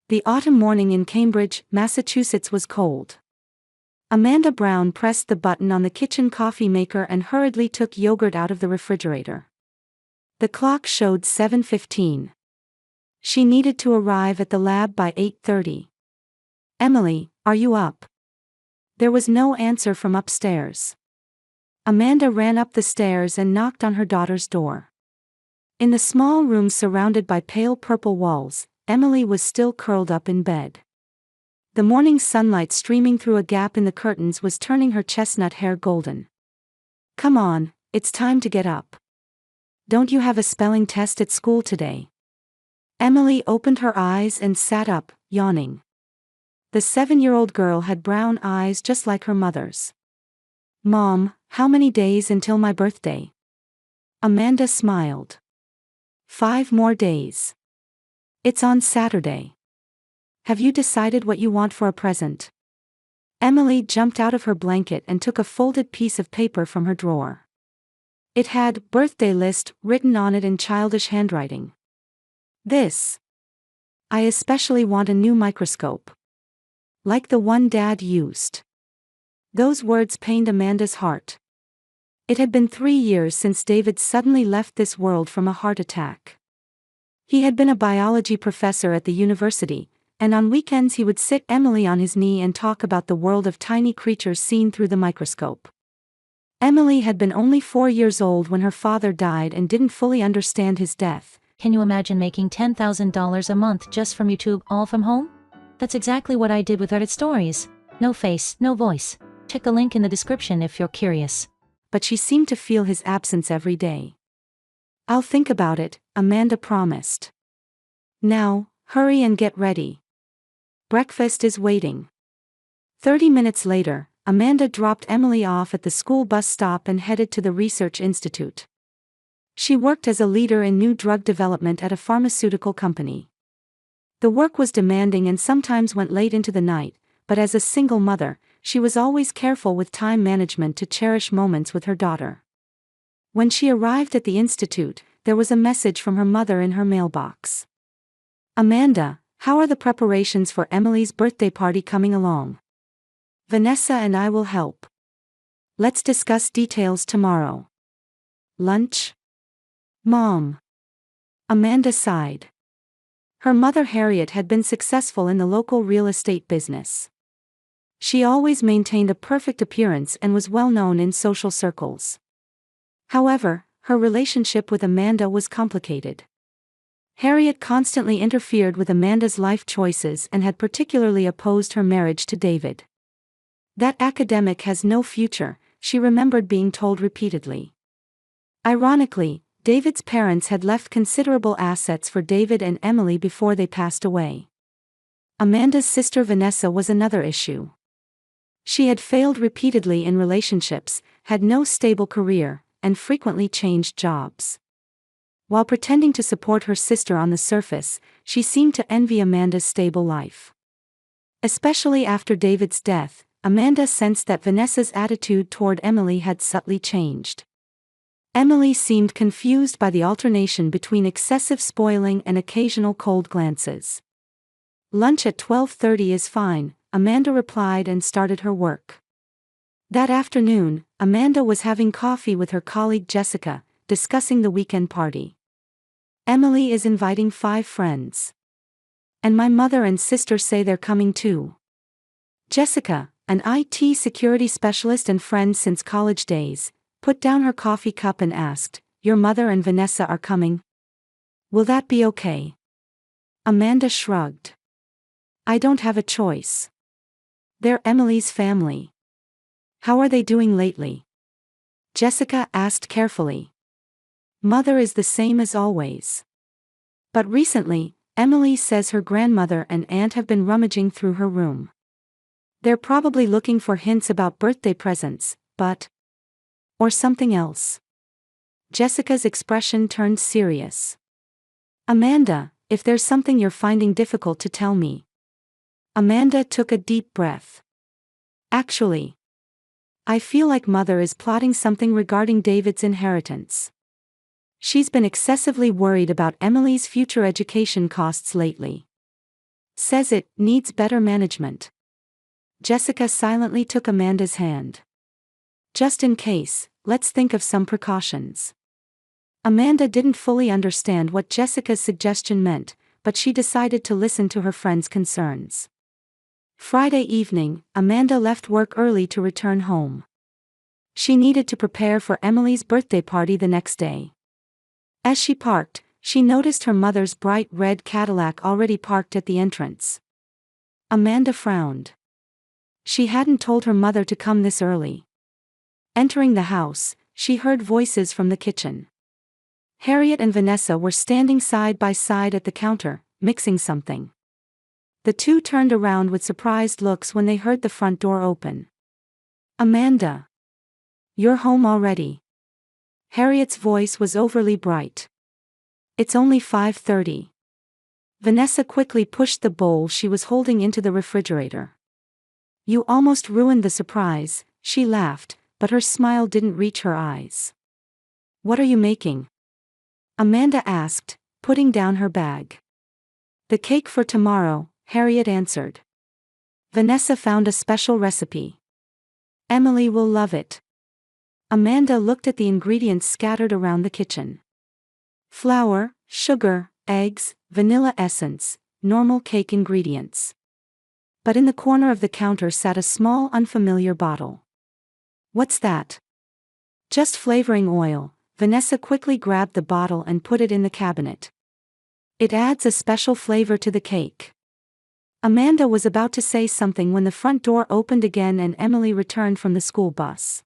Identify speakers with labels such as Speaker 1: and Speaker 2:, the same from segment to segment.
Speaker 1: The autumn morning in Cambridge, Massachusetts was cold. Amanda Brown pressed the button on the kitchen coffee maker and hurriedly took yogurt out of the refrigerator. The clock showed 7:15. She needed to arrive at the lab by 8:30. "Emily, are you up?" There was no answer from upstairs. Amanda ran up the stairs and knocked on her daughter's door. In the small room surrounded by pale purple walls, Emily was still curled up in bed. The morning sunlight streaming through a gap in the curtains was turning her chestnut hair golden. "Come on, it's time to get up. Don't you have a spelling test at school today?" Emily opened her eyes and sat up, yawning. The 7-year-old girl had brown eyes just like her mother's. "Mom, how many days until my birthday?" Amanda smiled. 5 more days. It's on Saturday. Have you decided what you want for a present?" Emily jumped out of her blanket and took a folded piece of paper from her drawer. It had "birthday list" written on it in childish handwriting. "This. I especially want a new microscope. Like the one Dad used." Those words pained Amanda's heart. It had been 3 years since David suddenly left this world from a heart attack. He had been a biology professor at the university, and on weekends he would sit Emily on his knee and talk about the world of tiny creatures seen through the microscope. Emily had been only 4 years old when her father died and didn't fully understand his death.
Speaker 2: Can you imagine making $10,000 a month just from YouTube, all from home? That's exactly what I did with Reddit stories. No face, no voice. Check the link in the description if you're curious.
Speaker 1: But she seemed to feel his absence every day. "I'll think about it," Amanda promised. "Now, hurry and get ready. Breakfast is waiting." 30 minutes later, Amanda dropped Emily off at the school bus stop and headed to the research institute. She worked as a leader in new drug development at a pharmaceutical company. The work was demanding and sometimes went late into the night, but as a single mother, she was always careful with time management to cherish moments with her daughter. When she arrived at the institute, there was a message from her mother in her mailbox. "Amanda, how are the preparations for Emily's birthday party coming along? Vanessa and I will help. Let's discuss details tomorrow. Lunch?" "Mom." Amanda sighed. Her mother Harriet had been successful in the local real estate business. She always maintained a perfect appearance and was well known in social circles. However, her relationship with Amanda was complicated. Harriet constantly interfered with Amanda's life choices and had particularly opposed her marriage to David. "That academic has no future," she remembered being told repeatedly. Ironically, David's parents had left considerable assets for David and Emily before they passed away. Amanda's sister Vanessa was another issue. She had failed repeatedly in relationships, had no stable career, and frequently changed jobs. While pretending to support her sister on the surface, she seemed to envy Amanda's stable life. Especially after David's death, Amanda sensed that Vanessa's attitude toward Emily had subtly changed. Emily seemed confused by the alternation between excessive spoiling and occasional cold glances. "Lunch at 12:30 is fine," Amanda replied and started her work. That afternoon, Amanda was having coffee with her colleague Jessica, discussing the weekend party. "Emily is inviting 5 friends. And my mother and sister say they're coming too." Jessica, an IT security specialist and friend since college days, put down her coffee cup and asked, "Your mother and Vanessa are coming? Will that be okay?" Amanda shrugged. "I don't have a choice. They're Emily's family." "How are they doing lately?" Jessica asked carefully. "Mother is the same as always. But recently, Emily says her grandmother and aunt have been rummaging through her room. They're probably looking for hints about birthday presents, but... or something else." Jessica's expression turned serious. "Amanda, if there's something you're finding difficult to tell me." Amanda took a deep breath. "Actually, I feel like Mother is plotting something regarding David's inheritance. She's been excessively worried about Emily's future education costs lately. Says it needs better management. Jessica silently took Amanda's hand. Just in case, let's think of some precautions. Amanda didn't fully understand what Jessica's suggestion meant, but she decided to listen to her friend's concerns. Friday evening, Amanda left work early to return home. She needed to prepare for Emily's birthday party the next day. As she parked, she noticed her mother's bright red Cadillac already parked at the entrance. Amanda frowned. She hadn't told her mother to come this early. Entering the house, she heard voices from the kitchen. Harriet and Vanessa were standing side by side at the counter, mixing something. The two turned around with surprised looks when they heard the front door open. Amanda. You're home already. Harriet's voice was overly bright. It's only 5:30. Vanessa quickly pushed the bowl she was holding into the refrigerator. You almost ruined the surprise, she laughed, but her smile didn't reach her eyes. What are you making? Amanda asked, putting down her bag. The cake for tomorrow, Harriet answered. Vanessa found a special recipe. Emily will love it. Amanda looked at the ingredients scattered around the kitchen. Flour, sugar, eggs, vanilla essence, normal cake ingredients. But in the corner of the counter sat a small unfamiliar bottle. What's that? Just flavoring oil. Vanessa quickly grabbed the bottle and put it in the cabinet. It adds a special flavor to the cake. Amanda was about to say something when the front door opened again and Emily returned from the school bus.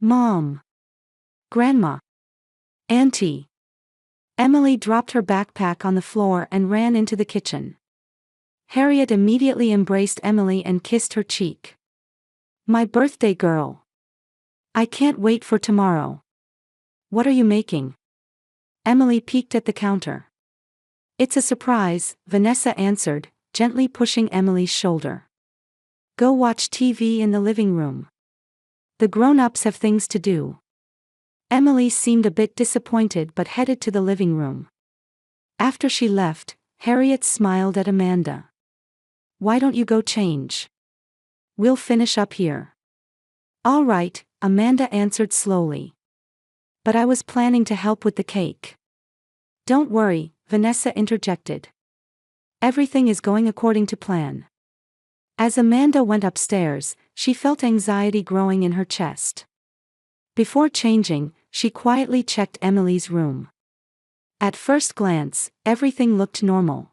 Speaker 1: Mom. Grandma. Auntie. Emily dropped her backpack on the floor and ran into the kitchen. Harriet immediately embraced Emily and kissed her cheek. My birthday girl. I can't wait for tomorrow. What are you making? Emily peeked at the counter. It's a surprise, Vanessa answered, gently pushing Emily's shoulder. Go watch TV in the living room. The grown-ups have things to do. Emily seemed a bit disappointed but headed to the living room. After she left, Harriet smiled at Amanda. Why don't you go change? We'll finish up here. All right, Amanda answered slowly. But I was planning to help with the cake. Don't worry, Vanessa interjected. Everything is going according to plan. As Amanda went upstairs, she felt anxiety growing in her chest. Before changing, she quietly checked Emily's room. At first glance, everything looked normal.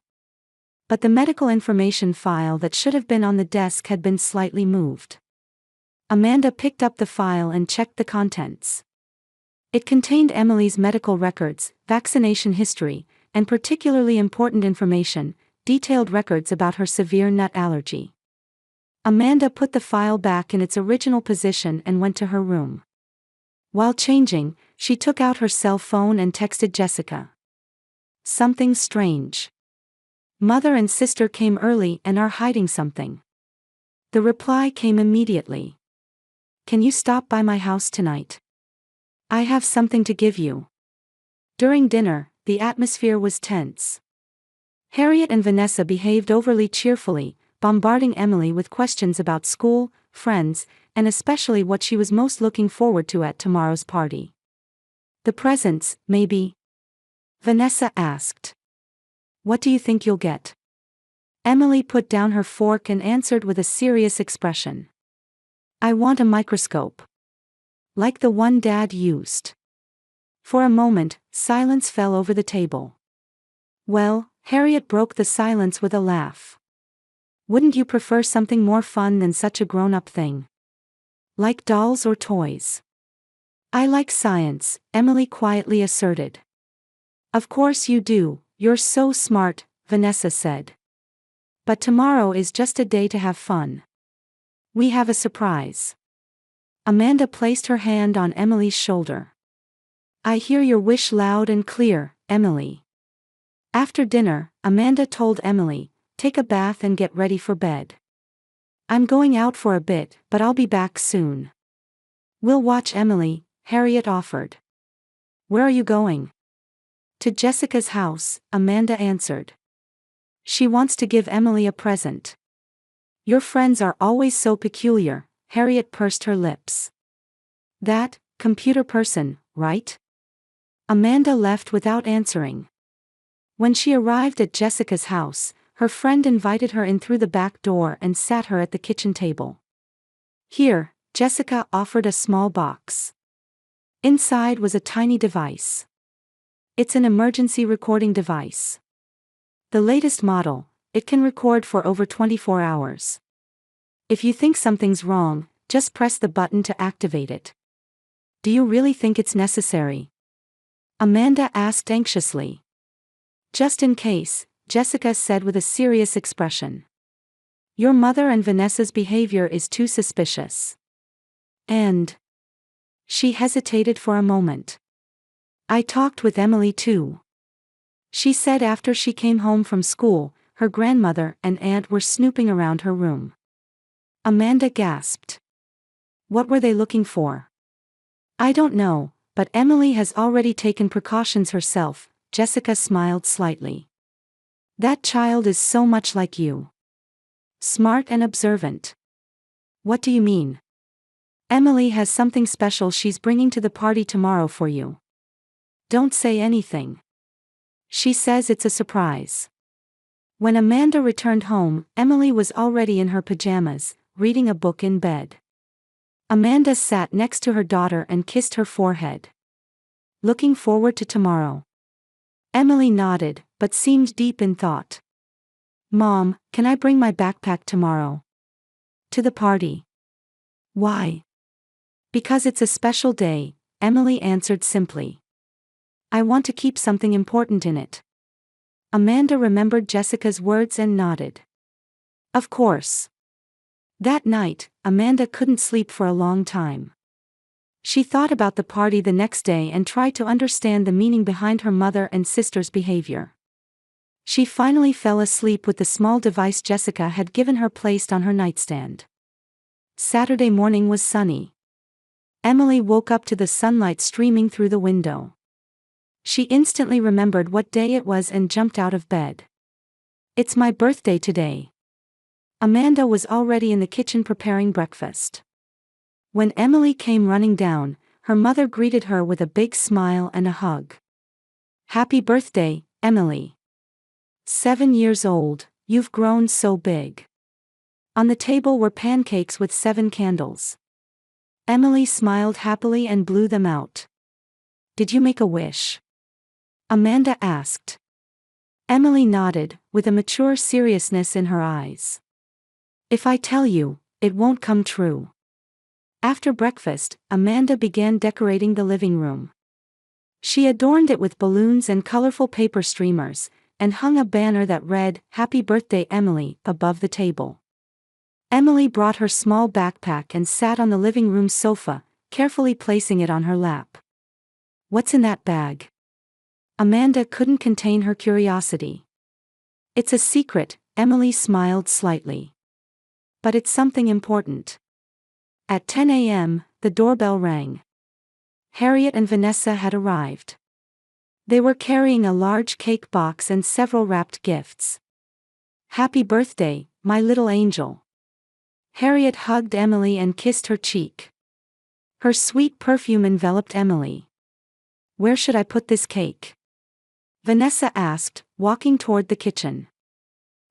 Speaker 1: But the medical information file that should have been on the desk had been slightly moved. Amanda picked up the file and checked the contents. It contained Emily's medical records, vaccination history, and particularly important information, detailed records about her severe nut allergy. Amanda put the file back in its original position and went to her room. While changing, she took out her cell phone and texted Jessica. Something strange. Mother and sister came early and are hiding something. The reply came immediately. Can you stop by my house tonight? I have something to give you. During dinner, the atmosphere was tense. Harriet and Vanessa behaved overly cheerfully, bombarding Emily with questions about school, friends, and especially what she was most looking forward to at tomorrow's party. The presents, maybe? Vanessa asked. What do you think you'll get? Emily put down her fork and answered with a serious expression. I want a microscope. Like the one Dad used. For a moment, silence fell over the table. Well, Harriet broke the silence with a laugh. Wouldn't you prefer something more fun than such a grown-up thing? Like dolls or toys? I like science, Emily quietly asserted. Of course you do, you're so smart, Vanessa said. But tomorrow is just a day to have fun. We have a surprise. Amanda placed her hand on Emily's shoulder. I hear your wish loud and clear, Emily. After dinner, Amanda told Emily, take a bath and get ready for bed. I'm going out for a bit, but I'll be back soon. We'll watch Emily, Harriet offered. Where are you going? To Jessica's house, Amanda answered. She wants to give Emily a present. Your friends are always so peculiar, Harriet pursed her lips. That, computer person, right? Amanda left without answering. When she arrived at Jessica's house, her friend invited her in through the back door and sat her at the kitchen table. Here, Jessica offered a small box. Inside was a tiny device. It's an emergency recording device. The latest model, it can record for over 24 hours. If you think something's wrong, just press the button to activate it. Do you really think it's necessary? Amanda asked anxiously. Just in case, Jessica said with a serious expression. Your mother and Vanessa's behavior is too suspicious. And she hesitated for a moment. I talked with Emily too. She said after she came home from school, her grandmother and aunt were snooping around her room. Amanda gasped. What were they looking for? I don't know, but Emily has already taken precautions herself, Jessica smiled slightly. That child is so much like you. Smart and observant. What do you mean? Emily has something special she's bringing to the party tomorrow for you. Don't say anything. She says it's a surprise. When Amanda returned home, Emily was already in her pajamas, reading a book in bed. Amanda sat next to her daughter and kissed her forehead. Looking forward to tomorrow. Emily nodded, but seemed deep in thought. Mom, can I bring my backpack tomorrow? To the party. Why? Because it's a special day, Emily answered simply. I want to keep something important in it. Amanda remembered Jessica's words and nodded. Of course. That night, Amanda couldn't sleep for a long time. She thought about the party the next day and tried to understand the meaning behind her mother and sister's behavior. She finally fell asleep with the small device Jessica had given her placed on her nightstand. Saturday morning was sunny. Emily woke up to the sunlight streaming through the window. She instantly remembered what day it was and jumped out of bed. It's my birthday today. Amanda was already in the kitchen preparing breakfast. When Emily came running down, her mother greeted her with a big smile and a hug. Happy birthday, Emily. 7 years old, you've grown so big. On the table were pancakes with 7 candles. Emily smiled happily and blew them out. Did you make a wish? Amanda asked. Emily nodded, with a mature seriousness in her eyes. If I tell you, it won't come true. After breakfast, Amanda began decorating the living room. She adorned it with balloons and colorful paper streamers, and hung a banner that read, Happy Birthday Emily, above the table. Emily brought her small backpack and sat on the living room sofa, carefully placing it on her lap. What's in that bag? Amanda couldn't contain her curiosity. It's a secret, Emily smiled slightly. But it's something important. At 10 a.m., the doorbell rang. Harriet and Vanessa had arrived. They were carrying a large cake box and several wrapped gifts. Happy birthday, my little angel. Harriet hugged Emily and kissed her cheek. Her sweet perfume enveloped Emily. Where should I put this cake? Vanessa asked, walking toward the kitchen.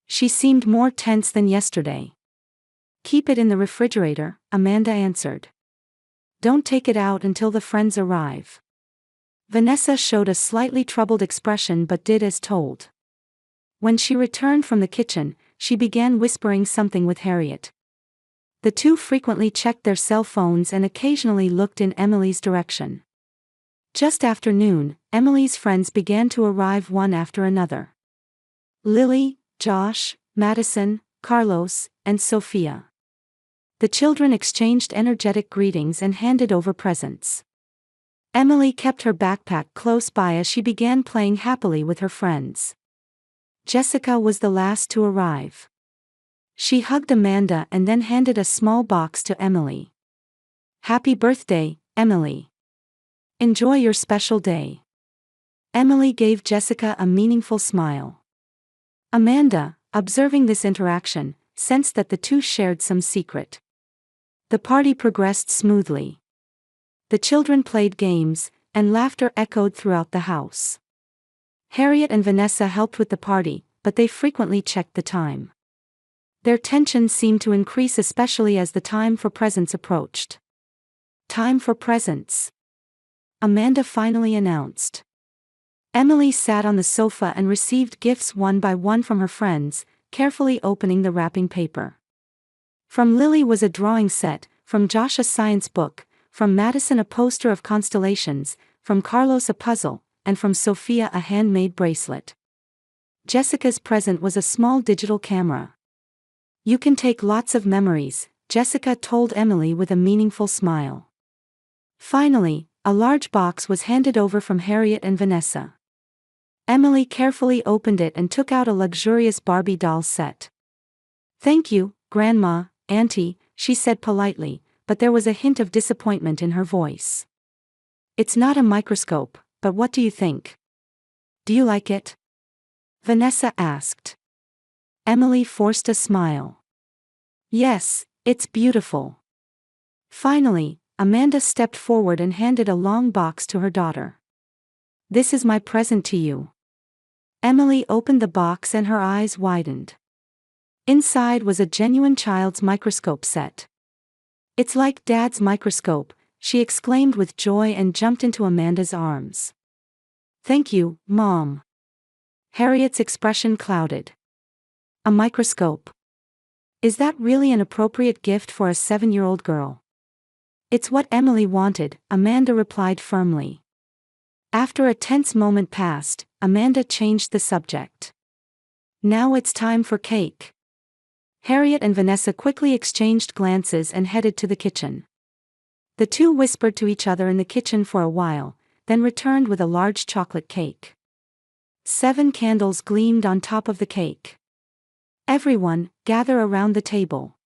Speaker 1: She seemed more tense than yesterday. Keep it in the refrigerator, Amanda answered. Don't take it out until the friends arrive. Vanessa showed a slightly troubled expression but did as told. When she returned from the kitchen, she began whispering something with Harriet. The two frequently checked their cell phones and occasionally looked in Emily's direction. Just after noon, Emily's friends began to arrive one after another. Lily, Josh, Madison, Carlos, and Sophia. The children exchanged energetic greetings and handed over presents. Emily kept her backpack close by as she began playing happily with her friends. Jessica was the last to arrive. She hugged Amanda and then handed a small box to Emily. Happy birthday, Emily. Enjoy your special day. Emily gave Jessica a meaningful smile. Amanda, observing this interaction, sensed that the two shared some secret. The party progressed smoothly. The children played games, and laughter echoed throughout the house. Harriet and Vanessa helped with the party, but they frequently checked the time. Their tension seemed to increase, especially as the time for presents approached. Time for presents, Amanda finally announced. Emily sat on the sofa and received gifts one by one from her friends, carefully opening the wrapping paper. From Lily was a drawing set, from Josh a science book, from Madison a poster of constellations, from Carlos a puzzle, and from Sophia a handmade bracelet. Jessica's present was a small digital camera. "You can take lots of memories," Jessica told Emily with a meaningful smile. Finally, a large box was handed over from Harriet and Vanessa. Emily carefully opened it and took out a luxurious Barbie doll set. "Thank you, Grandma, Auntie," she said politely, but there was a hint of disappointment in her voice. "It's not a microscope, but what do you think? Do you like it?" Vanessa asked. Emily forced a smile. "Yes, it's beautiful." Finally, Amanda stepped forward and handed a long box to her daughter. "This is my present to you." Emily opened the box and her eyes widened. Inside was a genuine child's microscope set. "It's like Dad's microscope," she exclaimed with joy and jumped into Amanda's arms. "Thank you, Mom." Harriet's expression clouded. "A microscope? Is that really an appropriate gift for a 7-year-old girl?" "It's what Emily wanted," Amanda replied firmly. After a tense moment passed, Amanda changed the subject. "Now it's time for cake." Harriet and Vanessa quickly exchanged glances and headed to the kitchen. The two whispered to each other in the kitchen for a while, then returned with a large chocolate cake. 7 candles gleamed on top of the cake. "Everyone, gather around the table."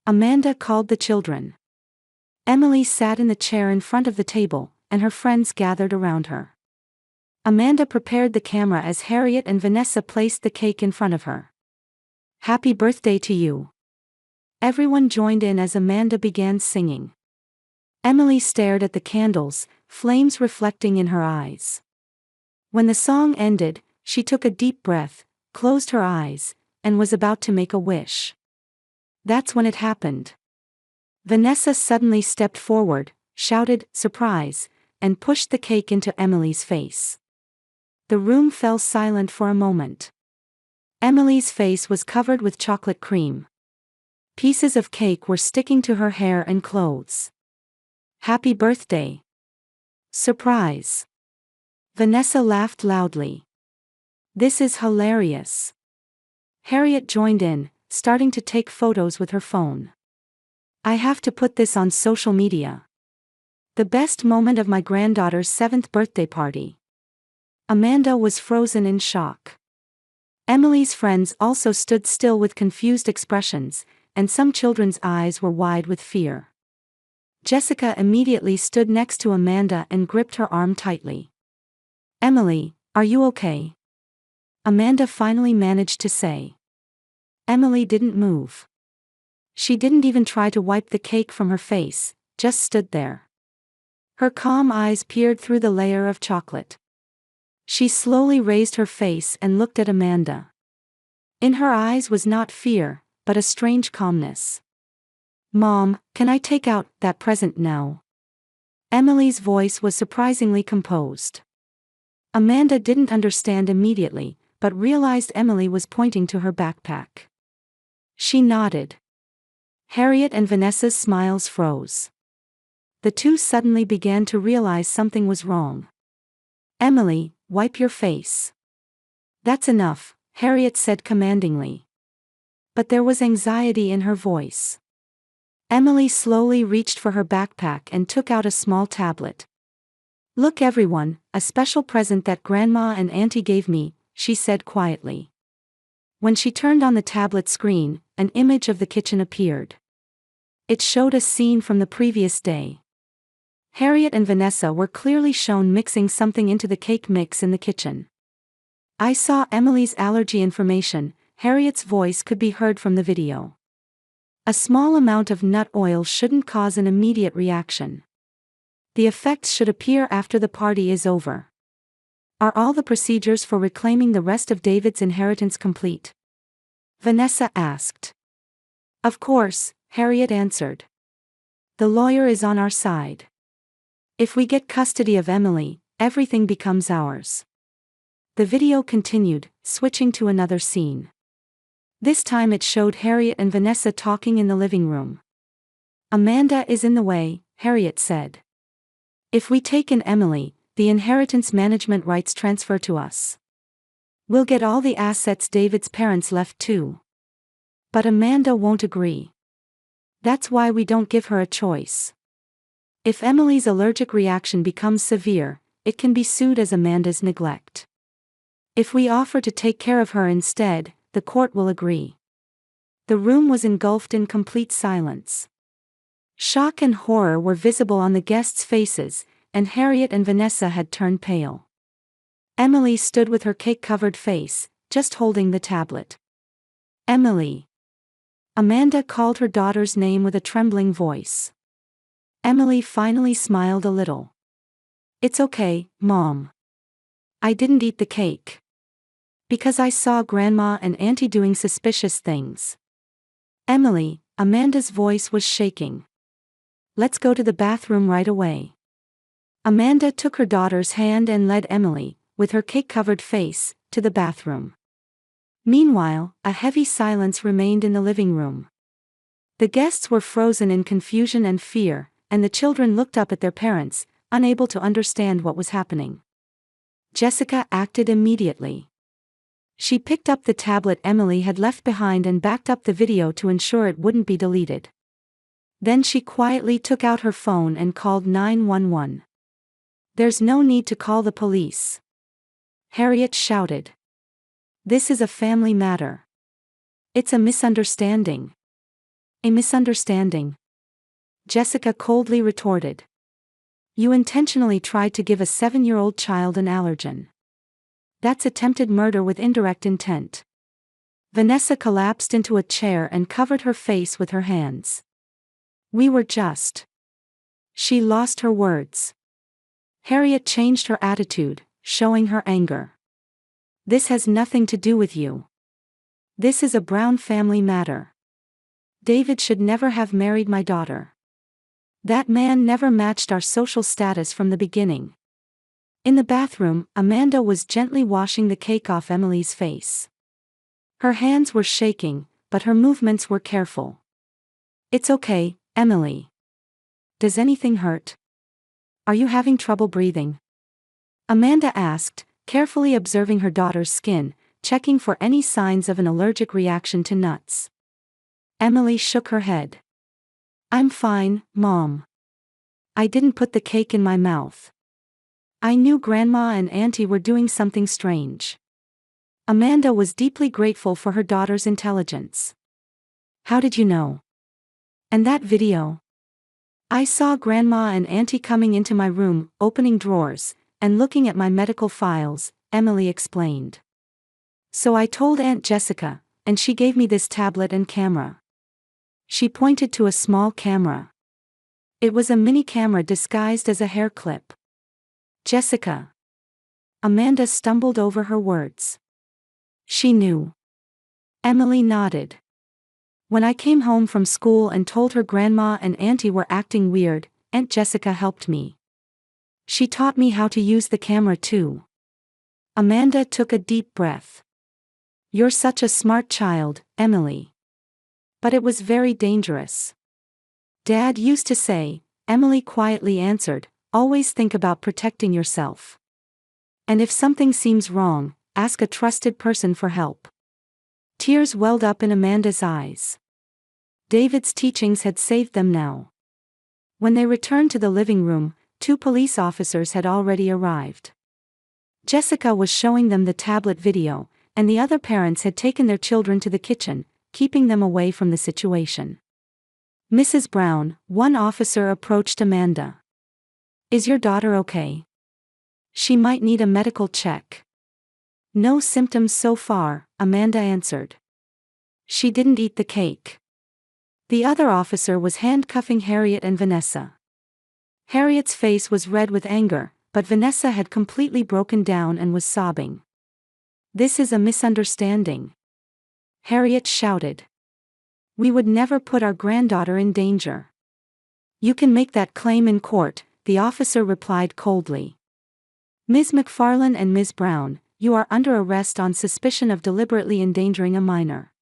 Speaker 1: Amanda called the children. Emily sat in the chair in front of the table, and her friends gathered around her. Amanda prepared the camera as Harriet and Vanessa placed the cake in front of her. "Happy birthday to you." Everyone joined in as Amanda began singing. Emily stared at the candles, flames reflecting in her eyes. When the song ended, she took a deep breath, closed her eyes, and was about to make a wish. That's when it happened. Vanessa suddenly stepped forward, shouted, "Surprise," and pushed the cake into Emily's face. The room fell silent for a moment. Emily's face was covered with chocolate cream. Pieces of cake were sticking to her hair and clothes. "Happy birthday." "Surprise." Vanessa laughed loudly. "This is hilarious." Harriet joined in, starting to take photos with her phone. "I have to put this on social media. The best moment of my granddaughter's 7th birthday party." Amanda was frozen in shock. Emily's friends also stood still with confused expressions, and some children's eyes were wide with fear. Jessica immediately stood next to Amanda and gripped her arm tightly. "Emily, are you okay?" Amanda finally managed to say. Emily didn't move. She didn't even try to wipe the cake from her face, just stood there. Her calm eyes peered through the layer of chocolate. She slowly raised her face and looked at Amanda. In her eyes was not fear, but a strange calmness. "Mom, can I take out that present now?" Emily's voice was surprisingly composed. Amanda didn't understand immediately, but realized Emily was pointing to her backpack. She nodded. Harriet and Vanessa's smiles froze. The two suddenly began to realize something was wrong. "Emily, wipe your face." "That's enough," Harriet said commandingly. But there was anxiety in her voice. Emily slowly reached for her backpack and took out a small tablet. "Look everyone, a special present that Grandma and Auntie gave me," she said quietly. When she turned on the tablet screen, an image of the kitchen appeared. It showed a scene from the previous day. Harriet and Vanessa were clearly shown mixing something into the cake mix in the kitchen. I saw Emily's allergy information. Harriet's voice could be heard from the video. A small amount of nut oil shouldn't cause an immediate reaction. The effects should appear after the party is over. Are all the procedures for reclaiming the rest of David's inheritance complete? Vanessa asked. Of course, Harriet answered. The lawyer is on our side. If we get custody of Emily, everything becomes ours. The video continued, switching to another scene. This time it showed Harriet and Vanessa talking in the living room. Amanda is in the way, Harriet said. If we take in Emily, the inheritance management rights transfer to us. We'll get all the assets David's parents left too. But Amanda won't agree. That's why we don't give her a choice. If Emily's allergic reaction becomes severe, it can be sued as Amanda's neglect. If we offer to take care of her instead, the court will agree. The room was engulfed in complete silence. Shock and horror were visible on the guests' faces, and Harriet and Vanessa had turned pale. Emily stood with her cake-covered face, just holding the tablet. Emily. Amanda called her daughter's name with a trembling voice. Emily finally smiled a little. It's okay, Mom. I didn't eat the cake. Because I saw Grandma and Auntie doing suspicious things. Emily, Amanda's voice was shaking. Let's go to the bathroom right away. Amanda took her daughter's hand and led Emily, with her cake-covered face, to the bathroom. Meanwhile, a heavy silence remained in the living room. The guests were frozen in confusion and fear, and the children looked up at their parents, unable to understand what was happening. Jessica acted immediately. She picked up the tablet Emily had left behind and backed up the video to ensure it wouldn't be deleted. Then she quietly took out her phone and called 911. There's no need to call the police. Harriet shouted. This is a family matter. It's a misunderstanding. A misunderstanding? Jessica coldly retorted. You intentionally tried to give a 7-year-old child an allergen. That's attempted murder with indirect intent. Vanessa collapsed into a chair and covered her face with her hands. We were just. She lost her words. Harriet changed her attitude, showing her anger. This has nothing to do with you. This is a Brown family matter. David should never have married my daughter. That man never matched our social status from the beginning. In the bathroom, Amanda was gently washing the cake off Emily's face. Her hands were shaking, but her movements were careful. It's okay, Emily. Does anything hurt? Are you having trouble breathing? Amanda asked, carefully observing her daughter's skin, checking for any signs of an allergic reaction to nuts. Emily shook her head. I'm fine, Mom. I didn't put the cake in my mouth. I knew Grandma and Auntie were doing something strange. Amanda was deeply grateful for her daughter's intelligence. How did you know? And that video? I saw Grandma and Auntie coming into my room, opening drawers, and looking at my medical files, Emily explained. So I told Aunt Jessica, and she gave me this tablet and camera. She pointed to a small camera. It was a mini camera disguised as a hair clip. Jessica. Amanda stumbled over her words. She knew. Emily nodded. When I came home from school and told her Grandma and Auntie were acting weird, Aunt Jessica helped me. She taught me how to use the camera too. Amanda took a deep breath. You're such a smart child, Emily. But it was very dangerous. Dad used to say, Emily quietly answered, always think about protecting yourself. And if something seems wrong, ask a trusted person for help. Tears welled up in Amanda's eyes. David's teachings had saved them now. When they returned to the living room, 2 police officers had already arrived. Jessica was showing them the tablet video, and the other parents had taken their children to the kitchen, keeping them away from the situation. Mrs. Brown, one officer approached Amanda. Is your daughter okay? She might need a medical check. No symptoms so far, Amanda answered. She didn't eat the cake. The other officer was handcuffing Harriet and Vanessa. Harriet's face was red with anger, but Vanessa had completely broken down and was sobbing. "This is a misunderstanding," Harriet shouted. "We would never put our granddaughter in danger." "You can make that claim in court," the officer replied coldly. "Ms. McFarlane and Ms. Brown, you are under arrest on suspicion of deliberately endangering a minor.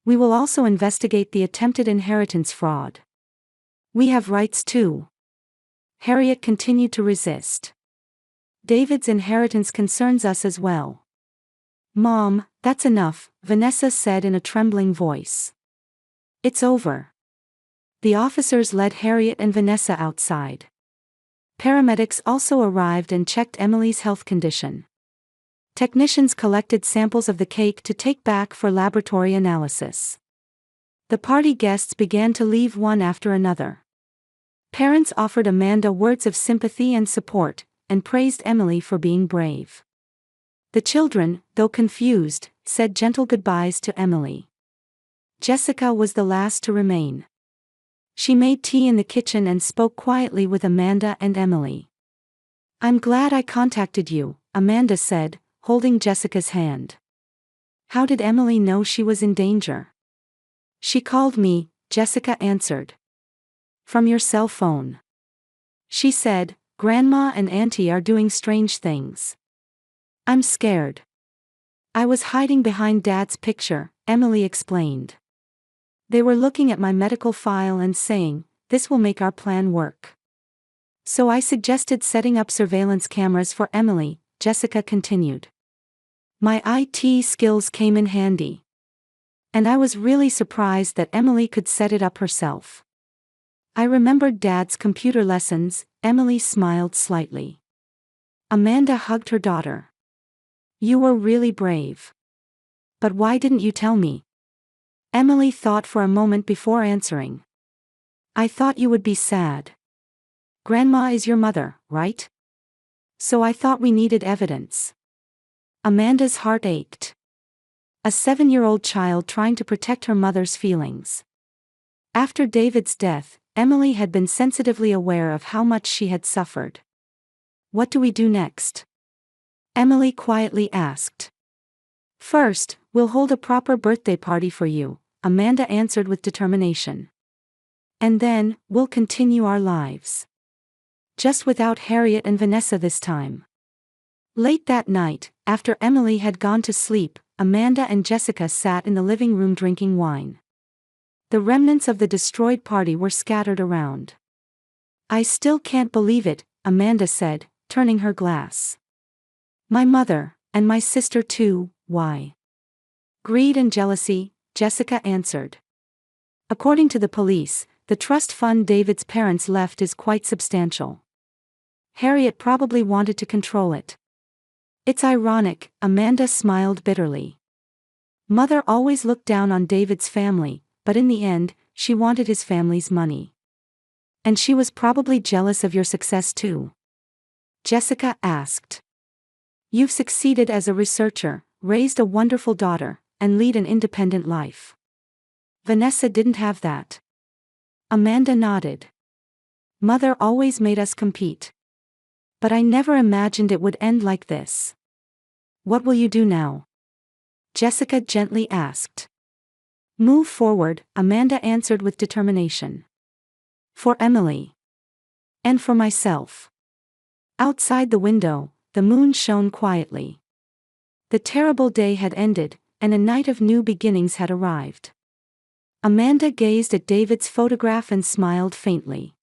Speaker 1: We will also investigate the attempted inheritance fraud. We have rights too." Harriet continued to resist. "David's inheritance concerns us as well." "Mom, that's enough," Vanessa said in a trembling voice. "It's over." The officers led Harriet and Vanessa outside. Paramedics also arrived and checked Emily's health condition. Technicians collected samples of the cake to take back for laboratory analysis. The party guests began to leave one after another. Parents offered Amanda words of sympathy and support, and praised Emily for being brave. The children, though confused, said gentle goodbyes to Emily. Jessica was the last to remain. She made tea in the kitchen and spoke quietly with Amanda and Emily. "I'm glad I contacted you," Amanda said, holding Jessica's hand. "How did Emily know she was in danger?" "She called me," Jessica answered. "From your cell phone. She said, 'Grandma and Auntie are doing strange things.' I'm scared." "I was hiding behind Dad's picture," Emily explained. "They were looking at my medical file and saying, 'This will make our plan work.' So I suggested setting up surveillance cameras for Emily," Jessica continued. "My IT skills came in handy. And I was really surprised that Emily could set it up herself. I remembered Dad's computer lessons." Emily smiled slightly. Amanda hugged her daughter. "You were really brave. But why didn't you tell me?" Emily thought for a moment before answering. "I thought you would be sad. Grandma is your mother, right? So I thought we needed evidence." Amanda's heart ached. A 7-year-old child trying to protect her mother's feelings. After David's death, Emily had been sensitively aware of how much she had suffered. "What do we do next?" Emily quietly asked. "First, we'll hold a proper birthday party for you," Amanda answered with determination. "And then, we'll continue our lives. Just without Harriet and Vanessa this time." Late that night, after Emily had gone to sleep, Amanda and Jessica sat in the living room drinking wine. The remnants of the destroyed party were scattered around. "I still can't believe it," Amanda said, turning her glass. "My mother, and my sister too, why?" "Greed and jealousy," Jessica answered. "According to the police, the trust fund David's parents left is quite substantial. Harriet probably wanted to control it." "It's ironic," Amanda smiled bitterly. "Mother always looked down on David's family, but in the end, she wanted his family's money. And she was probably jealous of your success too?" Jessica asked. "You've succeeded as a researcher, raised a wonderful daughter, and lead an independent life. Vanessa didn't have that." Amanda nodded. "Mother always made us compete. But I never imagined it would end like this." "What will you do now?" Jessica gently asked. "Move forward," Amanda answered with determination. "For Emily. And for myself." Outside the window, the moon shone quietly. The terrible day had ended, and a night of new beginnings had arrived. Amanda gazed at David's photograph and smiled faintly.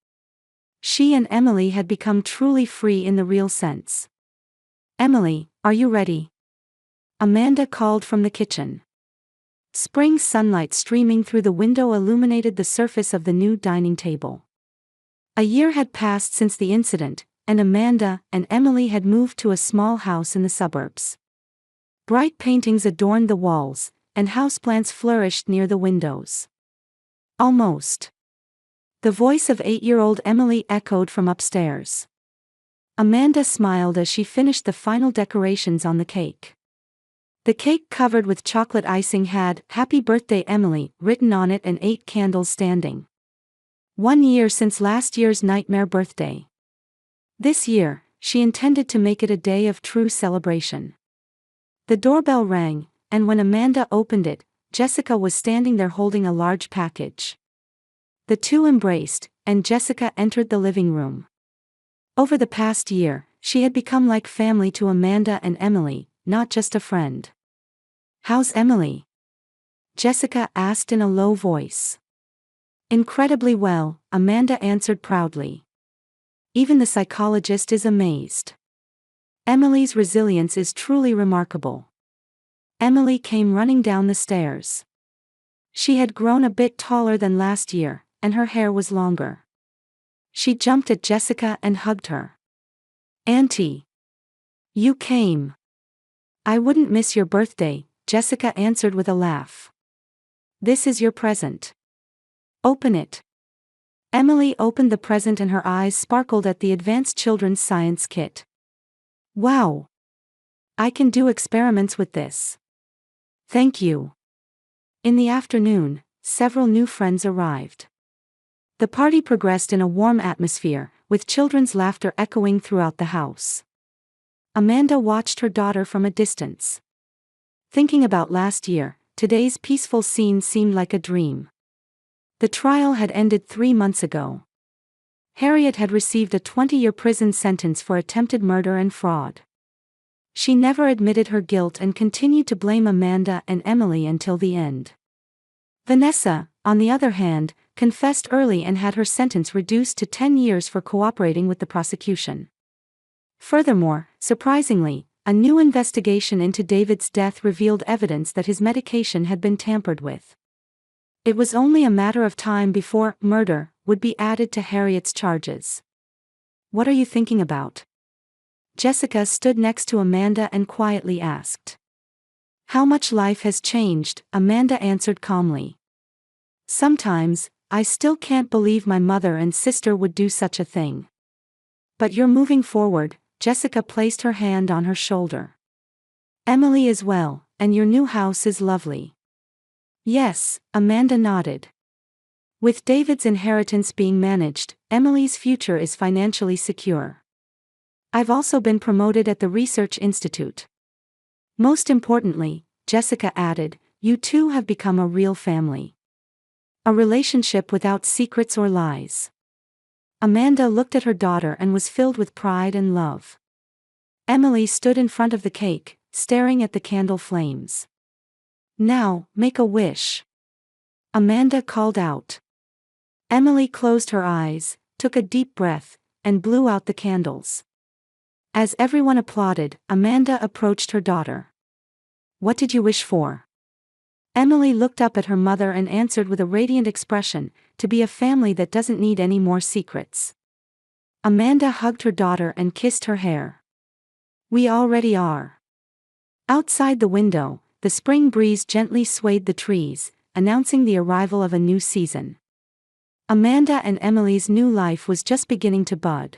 Speaker 1: She and Emily had become truly free in the real sense. "Emily, are you ready?" Amanda called from the kitchen. Spring sunlight streaming through the window illuminated the surface of the new dining table. A year had passed since the incident, and Amanda and Emily had moved to a small house in the suburbs. Bright paintings adorned the walls, and houseplants flourished near the windows. "Almost." The voice of 8-year-old Emily echoed from upstairs. Amanda smiled as she finished the final decorations on the cake. The cake covered with chocolate icing had "Happy Birthday Emily" written on it and 8 candles standing. 1 year since last year's nightmare birthday. This year, she intended to make it a day of true celebration. The doorbell rang, and when Amanda opened it, Jessica was standing there holding a large package. The two embraced, and Jessica entered the living room. Over the past year, she had become like family to Amanda and Emily, not just a friend. "How's Emily?" Jessica asked in a low voice. "Incredibly well," Amanda answered proudly. "Even the psychologist is amazed. Emily's resilience is truly remarkable." Emily came running down the stairs. She had grown a bit taller than last year, and her hair was longer. She jumped at Jessica and hugged her. "Auntie! You came. I wouldn't miss your birthday," Jessica answered with a laugh. "This is your present. Open it." Emily opened the present and her eyes sparkled at the Advanced Children's Science Kit. "Wow! I can do experiments with this. Thank you." In the afternoon, several new friends arrived. The party progressed in a warm atmosphere, with children's laughter echoing throughout the house. Amanda watched her daughter from a distance. Thinking about last year, today's peaceful scene seemed like a dream. The trial had ended 3 months ago. Harriet had received a 20-year prison sentence for attempted murder and fraud. She never admitted her guilt and continued to blame Amanda and Emily until the end. Vanessa, on the other hand, confessed early and had her sentence reduced to 10 years for cooperating with the prosecution. Furthermore, surprisingly, a new investigation into David's death revealed evidence that his medication had been tampered with. It was only a matter of time before murder would be added to Harriet's charges. "What are you thinking about?" Jessica stood next to Amanda and quietly asked. "How much life has changed," Amanda answered calmly. "Sometimes, I still can't believe my mother and sister would do such a thing. But you're moving forward." Jessica placed her hand on her shoulder. "Emily is well, and your new house is lovely." "Yes," Amanda nodded. "With David's inheritance being managed, Emily's future is financially secure. I've also been promoted at the Research Institute. Most importantly," Jessica added, "you two have become a real family. A relationship without secrets or lies." Amanda looked at her daughter and was filled with pride and love. Emily stood in front of the cake, staring at the candle flames. "Now, make a wish," Amanda called out. Emily closed her eyes, took a deep breath, and blew out the candles. As everyone applauded, Amanda approached her daughter. "What did you wish for?" Emily looked up at her mother and answered with a radiant expression, "To be a family that doesn't need any more secrets." Amanda hugged her daughter and kissed her hair. "We already are." Outside the window, the spring breeze gently swayed the trees, announcing the arrival of a new season. Amanda and Emily's new life was just beginning to bud.